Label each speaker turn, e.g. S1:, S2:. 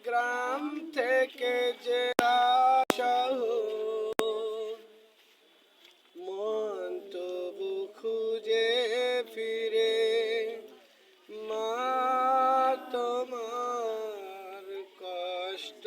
S1: গ্রাম থেকে যে শহর, মন তবু খুঁজে ফিরে মা তোমার কষ্ট